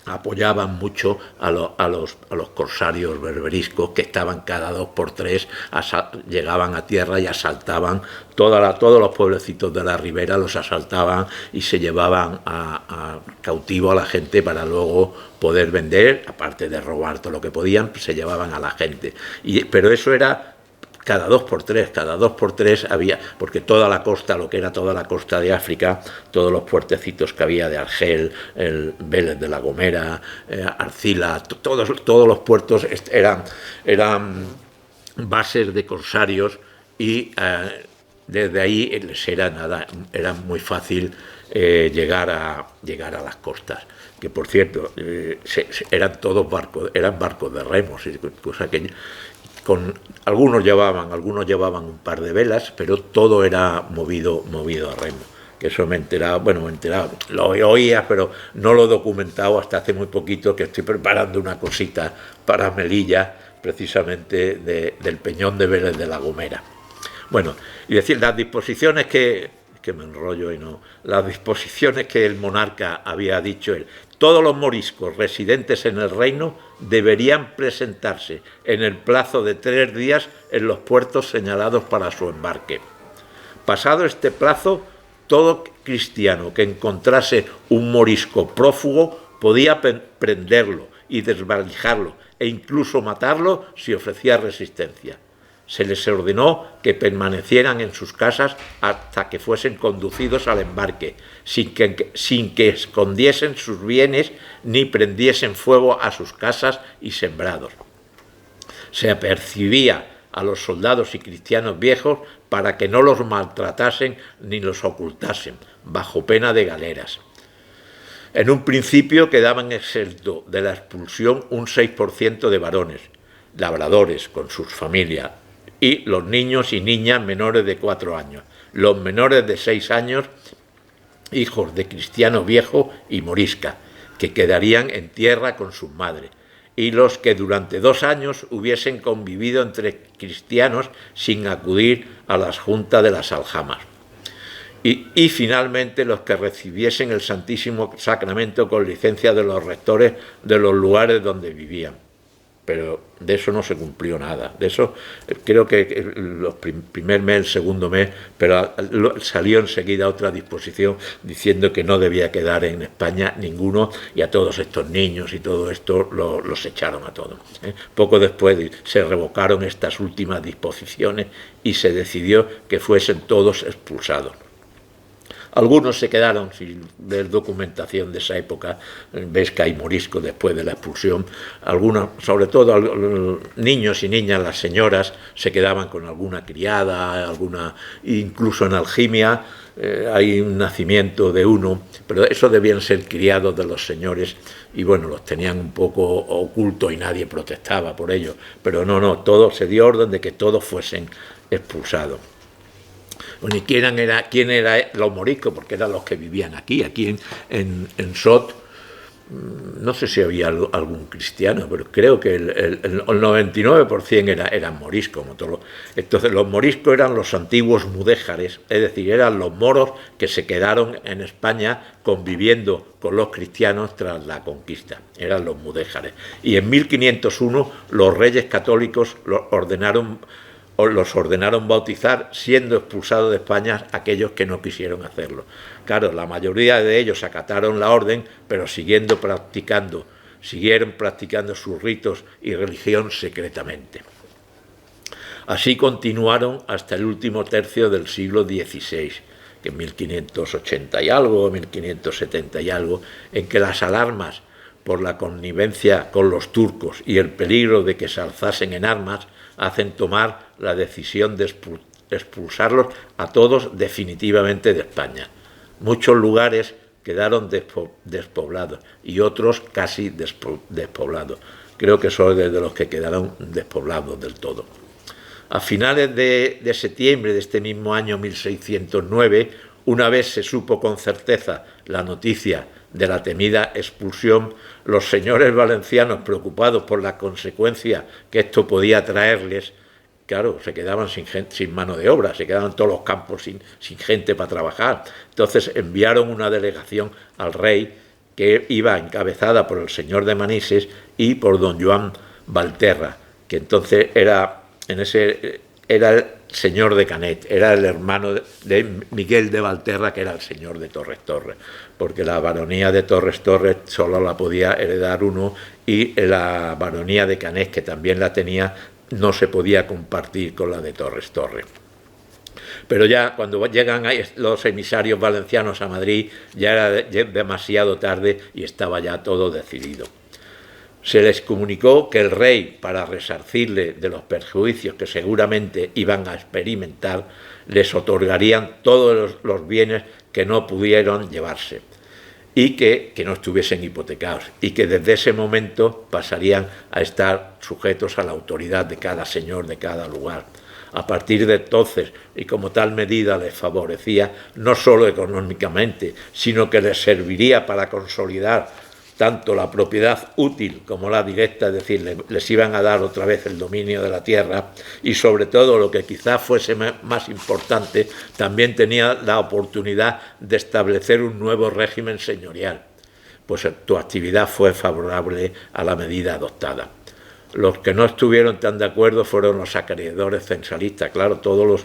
apoyaban mucho a los corsarios berberiscos que estaban cada 2 por 3, llegaban a tierra y asaltaban todos los pueblecitos de la ribera, los asaltaban y se llevaban a cautivo a la gente para luego poder vender, aparte de robar todo lo que podían, se llevaban a la gente. Pero eso era cada 2 por 3, cada 2 por 3 había, porque toda la costa, lo que era toda la costa de África, todos los puertecitos que había de Argel, el Vélez de la Gomera, Arcila, todos los puertos eran bases de corsarios y desde ahí era muy fácil llegar a las costas, que por cierto eran todos barcos de remos, cosa que algunos llevaban un par de velas, pero todo era movido a remo. Que eso me enteraba, lo oía, pero no lo he documentado hasta hace muy poquito, que estoy preparando una cosita para Melilla, precisamente del Peñón de Vélez de la Gomera. Bueno, y decir, las disposiciones que me enrollo y no, las disposiciones que el monarca había dicho él: todos los moriscos residentes en el reino deberían presentarse en el plazo de 3 días en los puertos señalados para su embarque. Pasado este plazo, todo cristiano que encontrase un morisco prófugo podía prenderlo y desvalijarlo e incluso matarlo si ofrecía resistencia. Se les ordenó que permanecieran en sus casas hasta que fuesen conducidos al embarque, sin que escondiesen sus bienes ni prendiesen fuego a sus casas y sembrados. Se apercibía a los soldados y cristianos viejos para que no los maltratasen ni los ocultasen, bajo pena de galeras. En un principio quedaban exentos de la expulsión un 6% de varones, labradores con sus familias, y los niños y niñas menores de 4 años, los menores de 6 años, hijos de cristiano viejo y morisca, que quedarían en tierra con sus madres, y los que durante 2 años hubiesen convivido entre cristianos sin acudir a las juntas de las aljamas. Y finalmente los que recibiesen el Santísimo Sacramento con licencia de los rectores de los lugares donde vivían. Pero de eso no se cumplió nada. De eso creo que el primer mes, el segundo mes, pero salió enseguida otra disposición diciendo que no debía quedar en España ninguno, y a todos estos niños y todo esto los echaron a todos. Poco después se revocaron estas últimas disposiciones y se decidió que fuesen todos expulsados. Algunos se quedaron sin ver documentación de esa época, ves que hay moriscos después de la expulsión, algunos, sobre todo niños y niñas, las señoras, se quedaban con alguna criada, incluso en Algimia hay un nacimiento de uno, pero eso debían ser criados de los señores, y bueno, los tenían un poco ocultos y nadie protestaba por ello, pero todo se dio orden de que todos fuesen expulsados. Bueno, ¿y quién era los moriscos? Porque eran los que vivían aquí en Sot. No sé si había algún cristiano, pero creo que el 99% eran moriscos. Entonces los moriscos eran los antiguos mudéjares, es decir, eran los moros que se quedaron en España conviviendo con los cristianos tras la conquista. Eran los mudéjares. Y en 1501 los reyes católicos los ordenaron bautizar, siendo expulsados de España aquellos que no quisieron hacerlo. Claro, la mayoría de ellos acataron la orden, pero siguieron practicando sus ritos y religión secretamente. Así continuaron hasta el último tercio del siglo XVI, que en 1580 y algo, 1570 y algo, en que las alarmas por la connivencia con los turcos y el peligro de que se alzasen en armas hacen tomar la decisión de expulsarlos a todos definitivamente de España. Muchos lugares quedaron despoblados y otros casi despoblados. Creo que son de los que quedaron despoblados del todo. A finales de septiembre de este mismo año 1609, una vez se supo con certeza la noticia de la temida expulsión, los señores valencianos, preocupados por la consecuencia que esto podía traerles, claro, se quedaban sin mano de obra, se quedaban todos los campos sin gente para trabajar. Entonces enviaron una delegación al rey que iba encabezada por el señor de Manises y por don Joan Valterra, que entonces era el señor de Canet, era el hermano de Miguel de Valterra, que era el señor de Torres Torres, porque la baronía de Torres Torres solo la podía heredar uno, y la baronía de Canet, que también la tenía, no se podía compartir con la de Torres Torres. Pero ya cuando llegan los emisarios valencianos a Madrid, ya era demasiado tarde y estaba ya todo decidido. Se les comunicó que el rey, para resarcirle de los perjuicios que seguramente iban a experimentar, les otorgarían todos los bienes que no pudieron llevarse, y que no estuviesen hipotecados, y que desde ese momento pasarían a estar sujetos a la autoridad de cada señor de cada lugar. A partir de entonces, y como tal medida les favorecía no solo económicamente, sino que les serviría para consolidar tanto la propiedad útil como la directa, es decir, les iban a dar otra vez el dominio de la tierra, y sobre todo, lo que quizás fuese más importante, también tenía la oportunidad de establecer un nuevo régimen señorial. Pues tu actividad fue favorable a la medida adoptada. Los que no estuvieron tan de acuerdo fueron los acreedores censalistas. Claro, todos los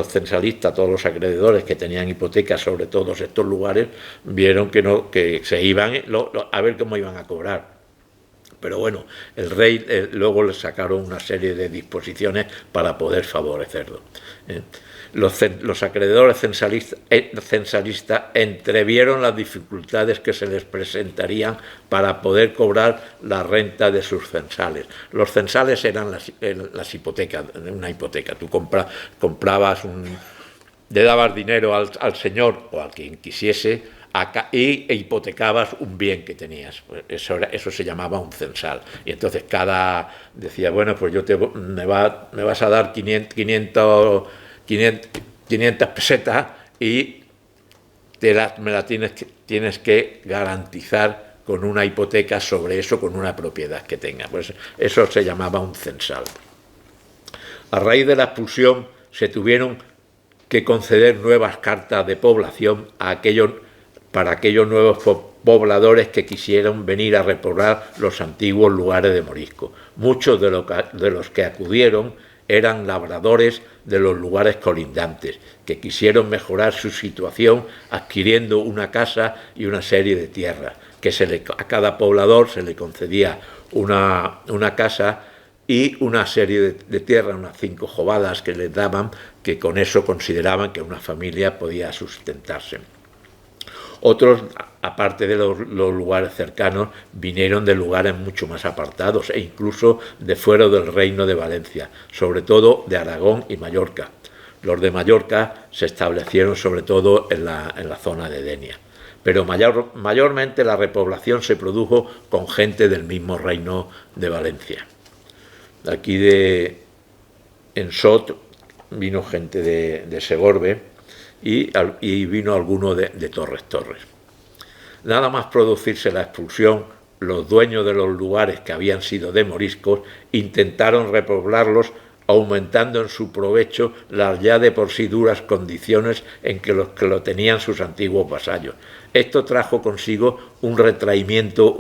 censalistas, todos los acreedores que tenían hipotecas sobre todos estos lugares, vieron que se iban a ver cómo iban a cobrar. Pero bueno, el rey luego le sacaron una serie de disposiciones para poder favorecerlo. Los acreedores censalistas entrevieron las dificultades que se les presentarían para poder cobrar la renta de sus censales. Los censales eran las hipotecas, una hipoteca. Tú comprabas le dabas dinero al señor o a quien quisiese e hipotecabas un bien que tenías. Pues eso se llamaba un censal. Y entonces decía, bueno, pues me vas a dar 500 pesetas y me la tienes que garantizar con una hipoteca sobre eso, con una propiedad que tenga. Pues eso se llamaba un censal. A raíz de la expulsión se tuvieron que conceder nuevas cartas de población para aquellos nuevos pobladores que quisieron venir a repoblar los antiguos lugares de morisco. Muchos de los que acudieron eran labradores de los lugares colindantes, que quisieron mejorar su situación adquiriendo una casa y una serie de tierras, que a cada poblador se le concedía una casa y una serie de tierras, unas 5 jovadas que les daban, que con eso consideraban que una familia podía sustentarse. Otros, aparte de los lugares cercanos, vinieron de lugares mucho más apartados e incluso de fuera del reino de Valencia, sobre todo de Aragón y Mallorca. Los de Mallorca se establecieron sobre todo en la zona de Denia. Pero mayormente la repoblación se produjo con gente del mismo reino de Valencia. Aquí en Sot vino gente de Segorbe, y vino alguno de Torres Torres. Nada más producirse la expulsión, los dueños de los lugares que habían sido de moriscos intentaron repoblarlos, aumentando en su provecho las ya de por sí duras condiciones en que lo tenían sus antiguos vasallos. Esto trajo consigo un retraimiento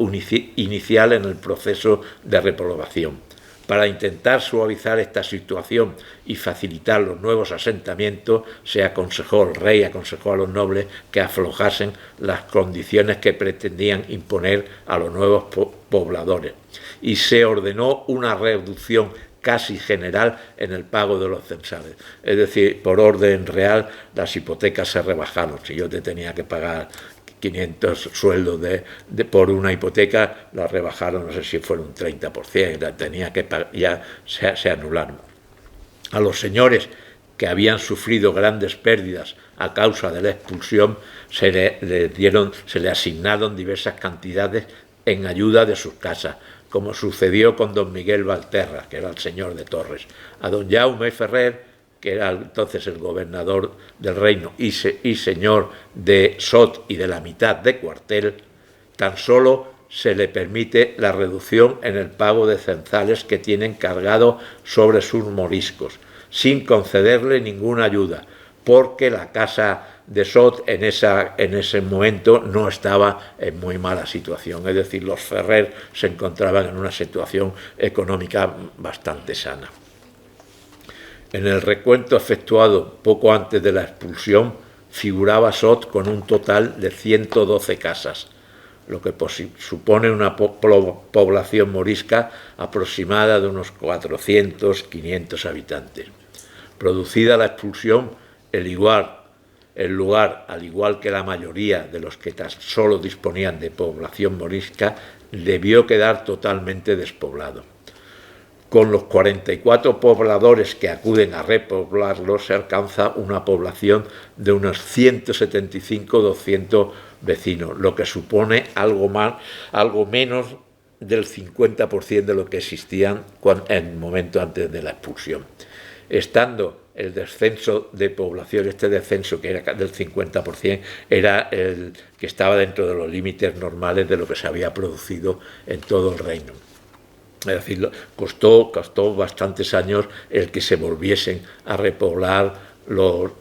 inicial en el proceso de repoblación. Para intentar suavizar esta situación y facilitar los nuevos asentamientos, el rey aconsejó a los nobles que aflojasen las condiciones que pretendían imponer a los nuevos pobladores, y se ordenó una reducción casi general en el pago de los censales. Es decir, por orden real, las hipotecas se rebajaron. Si yo te tenía que pagar 500 sueldos por una hipoteca, la rebajaron, no sé si fueron un 30%, tenía que pagar, ya se anularon. A los señores que habían sufrido grandes pérdidas a causa de la expulsión se le asignaron diversas cantidades en ayuda de sus casas, como sucedió con don Miguel Valterra, que era el señor de Torres, a don Jaume Ferrer, que era entonces el gobernador del reino y señor de Sot y de la mitad de Cuartel. Tan solo se le permite la reducción en el pago de cenzales que tienen cargado sobre sus moriscos, sin concederle ninguna ayuda, porque la casa de Sot en ese momento no estaba en muy mala situación, es decir, los Ferrer se encontraban en una situación económica bastante sana. En el recuento efectuado poco antes de la expulsión figuraba Sot con un total de 112 casas, lo que supone una población morisca aproximada de unos 400-500 habitantes. Producida la expulsión, el lugar, al igual que la mayoría de los que tan solo disponían de población morisca, debió quedar totalmente despoblado. Con los 44 pobladores que acuden a repoblarlo, se alcanza una población de unos 175-200 vecinos, lo que supone algo menos del 50% de lo que existían en el momento antes de la expulsión. Estando el descenso de población, este descenso que era del 50%, era el que estaba dentro de los límites normales de lo que se había producido en todo el reino. Es decir, costó bastantes años el que se volviesen a repoblar los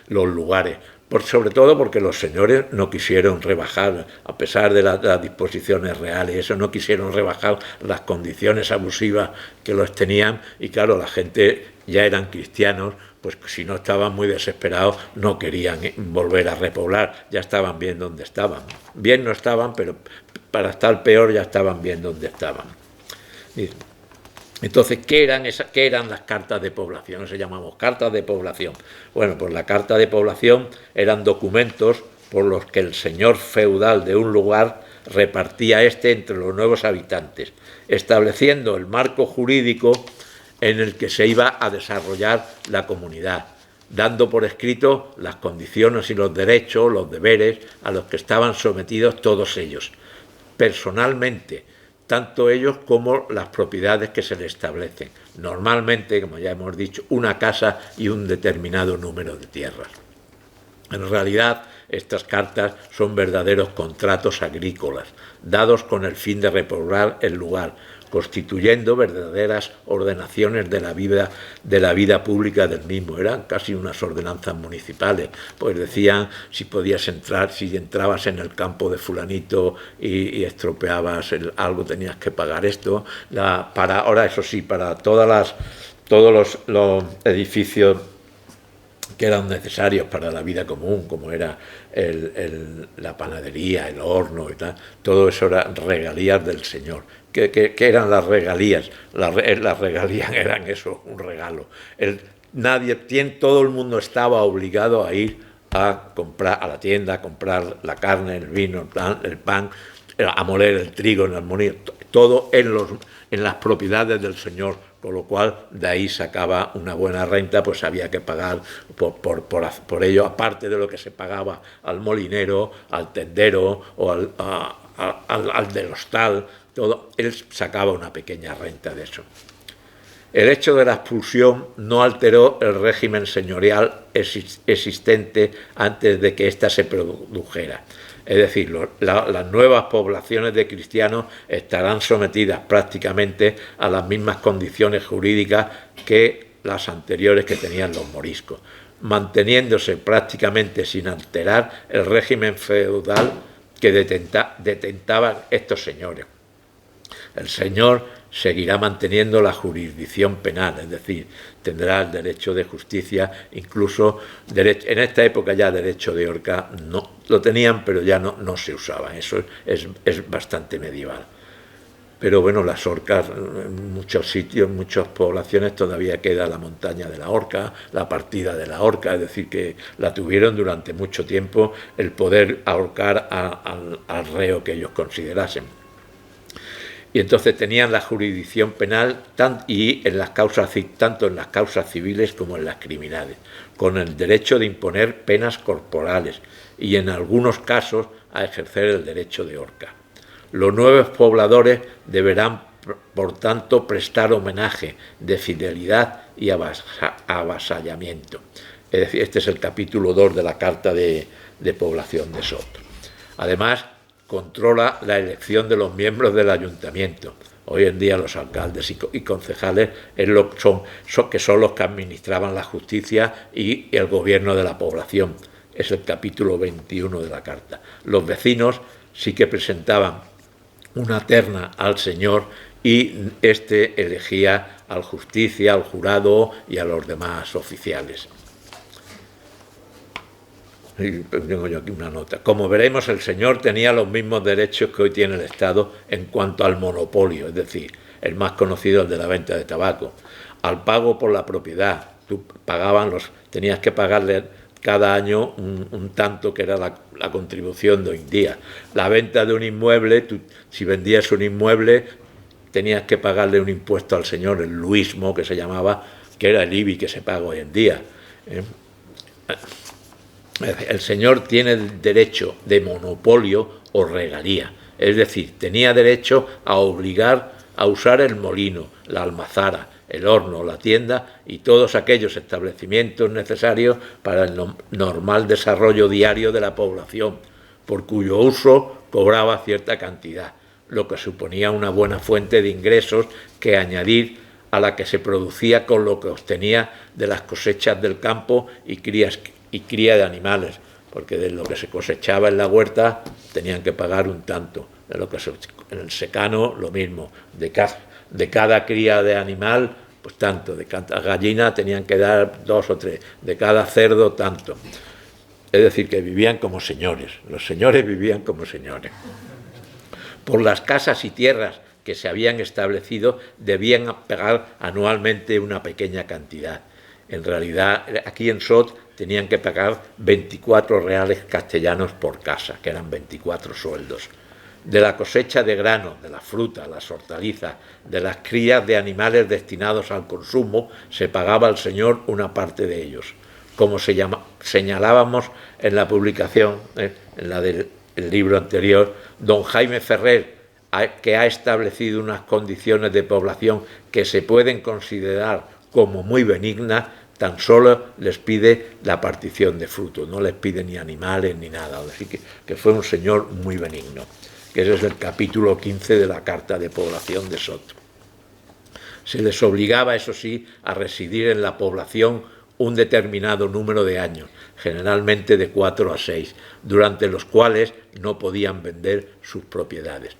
lugares. Sobre todo porque los señores no quisieron rebajar, a pesar de las disposiciones reales, eso no quisieron rebajar las condiciones abusivas que los tenían, y claro, la gente ya eran cristianos, pues si no estaban muy desesperados no querían volver a repoblar, ya estaban bien donde estaban. Bien no estaban, pero para estar peor ya estaban bien donde estaban. Entonces, ¿qué eran las cartas de población? Eso llamamos cartas de población. Bueno, pues la carta de población eran documentos por los que el señor feudal de un lugar repartía entre los nuevos habitantes, estableciendo el marco jurídico en el que se iba a desarrollar la comunidad, dando por escrito las condiciones y los derechos, los deberes a los que estaban sometidos todos ellos, personalmente, tanto ellos como las propiedades que se les establecen. Normalmente, como ya hemos dicho, una casa y un determinado número de tierras. En realidad, estas cartas son verdaderos contratos agrícolas, dados con el fin de repoblar el lugar, constituyendo verdaderas ordenaciones de la vida pública del mismo. Eran casi unas ordenanzas municipales, pues decían si podías entrar, si entrabas en el campo de fulanito y estropeabas algo, tenías que pagar esto. Ahora, eso sí, para todos los edificios que eran necesarios para la vida común, como era la panadería, el horno y tal, todo eso eran regalías del señor. ¿Qué eran las regalías? Las regalías eran eso, un regalo. Todo el mundo estaba obligado a ir a comprar a la tienda, a comprar la carne, el vino, el pan, a moler el trigo en el molino, todo en las propiedades del señor, con lo cual de ahí sacaba una buena renta, pues había que pagar por ello, aparte de lo que se pagaba al molinero, al tendero o al del hostal, todo, él sacaba una pequeña renta de eso. El hecho de la expulsión no alteró el régimen señorial existente antes de que ésta se produjera. Es decir, las nuevas poblaciones de cristianos estarán sometidas prácticamente a las mismas condiciones jurídicas que las anteriores que tenían los moriscos, manteniéndose prácticamente sin alterar el régimen feudal que detentaban estos señores. El señor seguirá manteniendo la jurisdicción penal, es decir, tendrá el derecho de justicia, incluso en esta época ya derecho de horca no lo tenían, pero ya no se usaba. Eso es bastante medieval. Pero bueno, las horcas, en muchos sitios, en muchas poblaciones todavía queda la montaña de la horca, la partida de la horca, es decir, que la tuvieron durante mucho tiempo el poder ahorcar al reo que ellos considerasen. Y entonces tenían la jurisdicción penal tanto en las causas civiles como en las criminales, con el derecho de imponer penas corporales y en algunos casos a ejercer el derecho de horca. Los nuevos pobladores deberán, por tanto, prestar homenaje de fidelidad y avasallamiento. Es decir, este es el capítulo 2 de la Carta de Población de Sot. Además, controla la elección de los miembros del ayuntamiento. Hoy en día los alcaldes y concejales son los que administraban la justicia y el gobierno de la población. Es el capítulo 21 de la carta. Los vecinos sí que presentaban una terna al señor y éste elegía al justicia, al jurado y a los demás oficiales. Y tengo yo aquí una nota. Como veremos, el señor tenía los mismos derechos que hoy tiene el Estado en cuanto al monopolio, es decir, el más conocido, el de la venta de tabaco, al pago por la propiedad. Tenías que pagarle cada año un tanto, que era la contribución de hoy en día. La venta de un inmueble, si vendías un inmueble, tenías que pagarle un impuesto al señor, el luismo, que se llamaba, que era el IBI que se paga hoy en día. El señor tiene el derecho de monopolio o regalía, es decir, tenía derecho a obligar a usar el molino, la almazara, el horno, la tienda y todos aquellos establecimientos necesarios para el normal desarrollo diario de la población, por cuyo uso cobraba cierta cantidad, lo que suponía una buena fuente de ingresos que añadir a la que se producía con lo que obtenía de las cosechas del campo y cría de animales, porque de lo que se cosechaba en la huerta tenían que pagar un tanto, en el secano lo mismo, de cada cría de animal pues tanto, de cada gallina tenían que dar 2 o 3, de cada cerdo tanto. Es decir, que vivían como señores, los señores vivían como señores. Por las casas y tierras que se habían establecido debían pagar anualmente una pequeña cantidad. En realidad, aquí en Sot tenían que pagar 24 reales castellanos por casa, que eran 24 sueldos. De la cosecha de grano, de la fruta, las hortalizas, de las crías de animales destinados al consumo, se pagaba al señor una parte de ellos. Como señalábamos en la publicación, en la del libro anterior, don Jaime Ferrer, que ha establecido unas condiciones de población que se pueden considerar como muy benignas, tan solo les pide la partición de fruto, no les pide ni animales ni nada. Así que fue un señor muy benigno, que ese es el capítulo 15 de la Carta de Población de Sot. Se les obligaba, eso sí, a residir en la población un determinado número de años, generalmente de 4 a 6, durante los cuales no podían vender sus propiedades.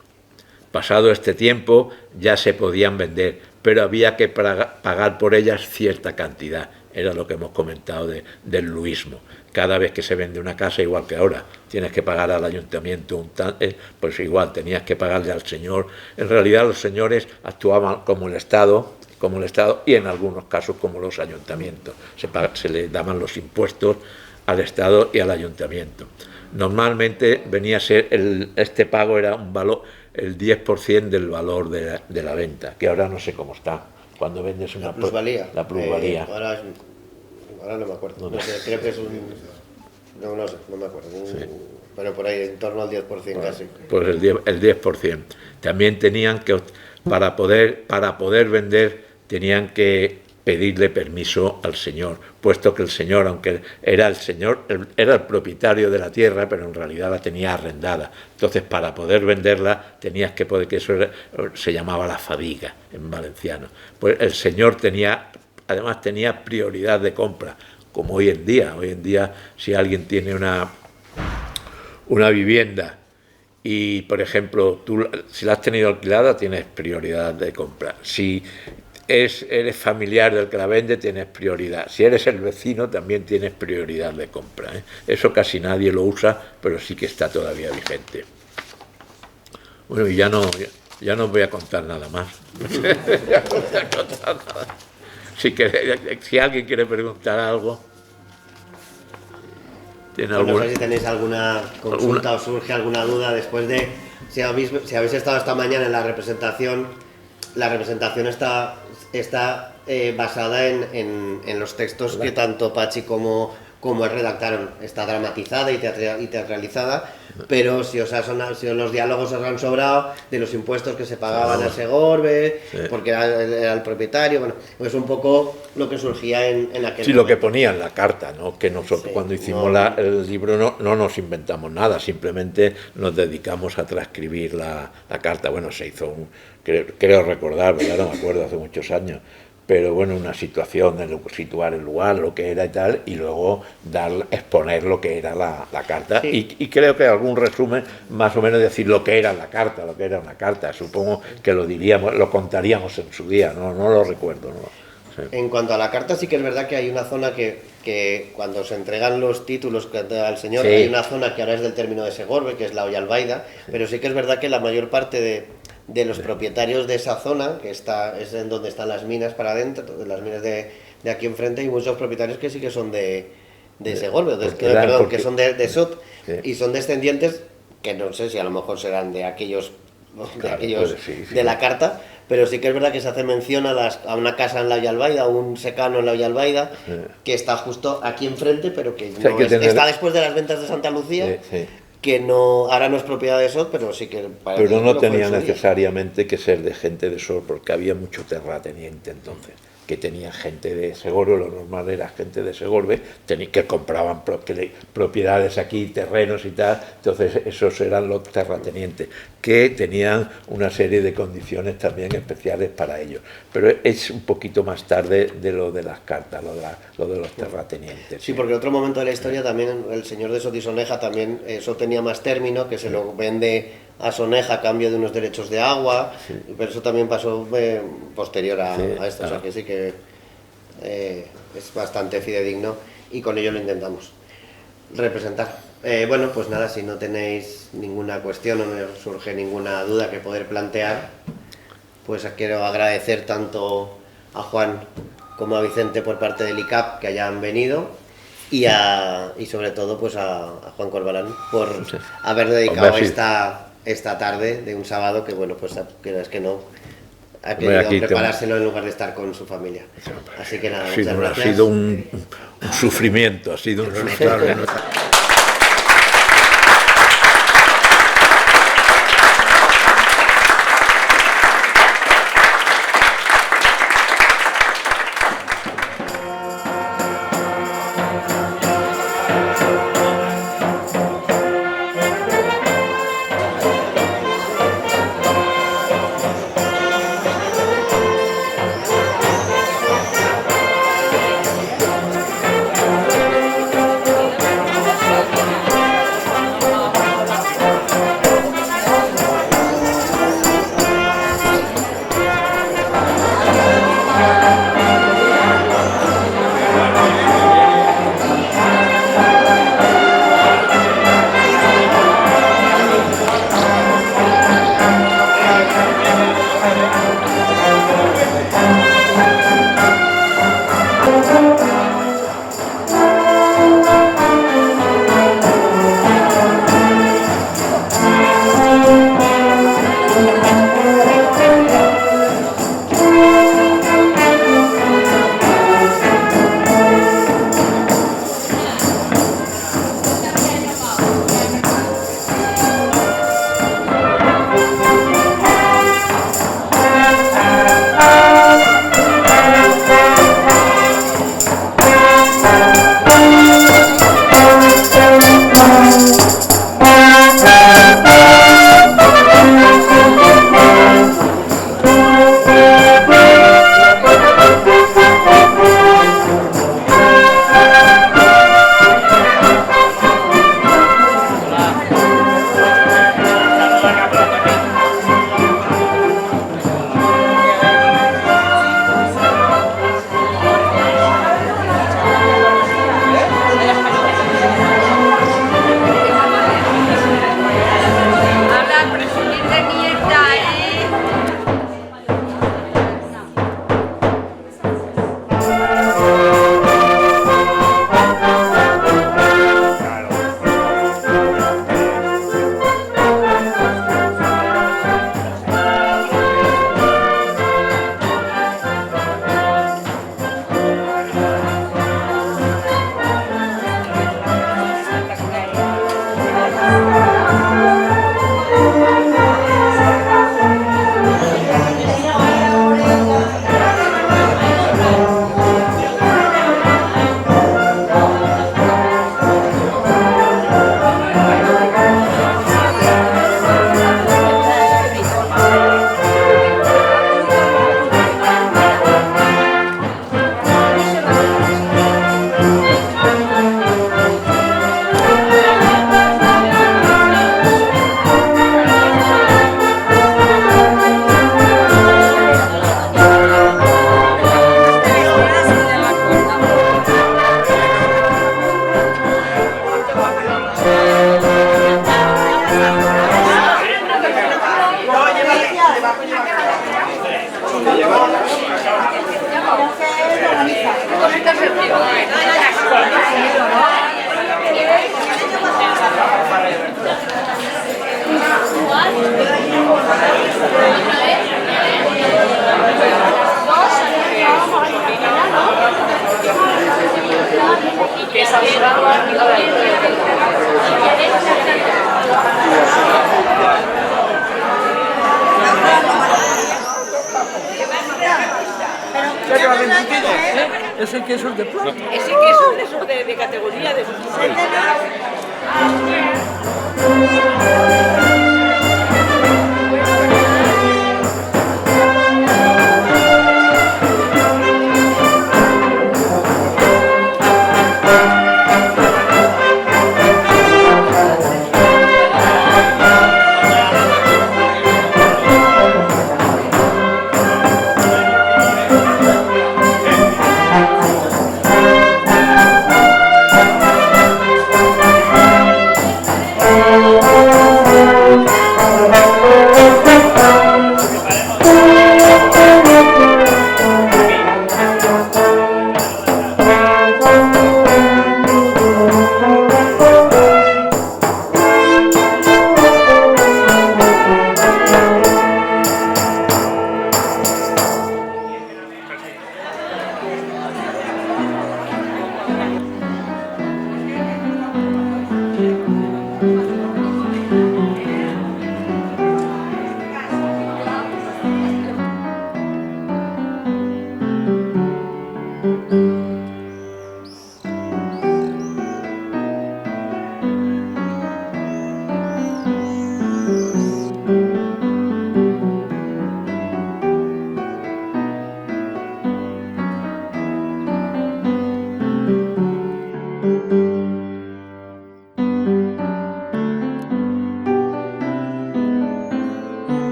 Pasado este tiempo ya se podían vender, pero había que pagar por ellas cierta cantidad. Era lo que hemos comentado del luismo. Cada vez que se vende una casa, igual que ahora, tienes que pagar al ayuntamiento pues igual, tenías que pagarle al señor. En realidad los señores actuaban como el Estado y en algunos casos como los ayuntamientos. Se le daban los impuestos al Estado y al ayuntamiento. Normalmente venía a ser, este pago era un valor, el 10% del valor de la venta, que ahora no sé cómo está. Cuando vendes una plusvalía. La plusvalía. Ahora no me acuerdo. No sé, creo que es un... No sé, no me acuerdo. Sí. Pero por ahí, en torno al 10% casi. Pues el 10%. También tenían que, para poder vender, tenían que pedirle permiso al señor, puesto que el señor, aunque era el propietario de la tierra, pero en realidad la tenía arrendada. Entonces, para poder venderla, tenías que poder, que eso se llamaba la fadiga en valenciano. Pues el señor además tenía prioridad de compra, como hoy en día. Hoy en día, si alguien tiene una vivienda y, por ejemplo, tú, si la has tenido alquilada, tienes prioridad de compra. Si eres familiar del que la vende, tienes prioridad. Si eres el vecino, también tienes prioridad de compra. Eso casi nadie lo usa, pero sí que está todavía vigente. Bueno, y ya no os voy a contar nada más. Ya no voy a contar nada. Si alguien quiere preguntar algo, ¿tiene alguna? No sé si tenéis alguna consulta o surge alguna duda después de... Si habéis estado esta mañana en la representación está basada en los textos que tanto Pachi como cómo redactaron. Está dramatizada y teatralizada, pero si si los diálogos os han sobrado de los impuestos que se pagaban a Segorbe, porque era el propietario, bueno, es un poco lo que surgía en aquel Sí, momento. lo que ponía en la carta, ¿no? Que nosotros cuando hicimos el libro no nos inventamos nada, simplemente nos dedicamos a transcribir la carta. Bueno, se hizo creo recordar, ¿verdad? No me acuerdo, hace muchos años, pero bueno, una situación, situar el lugar, lo que era y tal, y luego exponer lo que era la carta. Sí. Y creo que algún resumen, más o menos decir lo que era la carta, lo que era una carta. Supongo que lo contaríamos en su día, no lo recuerdo, ¿no? Sí. En cuanto a la carta, sí que es verdad que hay una zona que cuando se entregan los títulos al señor, hay una zona que ahora es del término de Segorbe, que es la Ollalbaida, pero sí que es verdad que la mayor parte de los propietarios de esa zona, que es en donde están las minas para adentro, las minas de aquí enfrente, hay muchos propietarios que sí que son de Segorbe, que son de Sot, y son descendientes, que no sé si a lo mejor serán de aquellos de la carta, pero sí que es verdad que se hace mención a una casa en la Ollalbaida, a un secano en la Ollalbaida, que está justo aquí enfrente, pero que está después de las ventas de Santa Lucía, que ahora no es propiedad de Sot, pero sí que... Pero no tenía necesariamente que ser de gente de Sot, porque había mucho terrateniente entonces, que tenían gente de Segorbe, lo normal era gente de Segorbe, que compraban propiedades aquí, terrenos y tal, entonces esos eran los terratenientes, que tenían una serie de condiciones también especiales para ellos. Pero es un poquito más tarde de lo de las cartas, lo de los terratenientes. Sí, porque en otro momento de la historia también el señor de Sot y Soneja también, eso tenía más término, que se lo vende a Soneja a cambio de unos derechos de agua, pero eso también pasó posterior a esto, o sea que sí que es bastante fidedigno y con ello lo intentamos representar. Bueno, pues nada, si no tenéis ninguna cuestión o no surge ninguna duda que poder plantear, pues quiero agradecer tanto a Juan como a Vicente por parte del ICAP que hayan venido y sobre todo pues a Juan Corbalán por haber dedicado esta tarde de un sábado que bueno, pues es que no ha querido preparárselo en lugar de estar con su familia. Así que nada, muchas gracias. Ha sido un sufrimiento, ha sido un sufrimiento. Ese queso es de plata. Ese queso es de esos de categoría, de esos.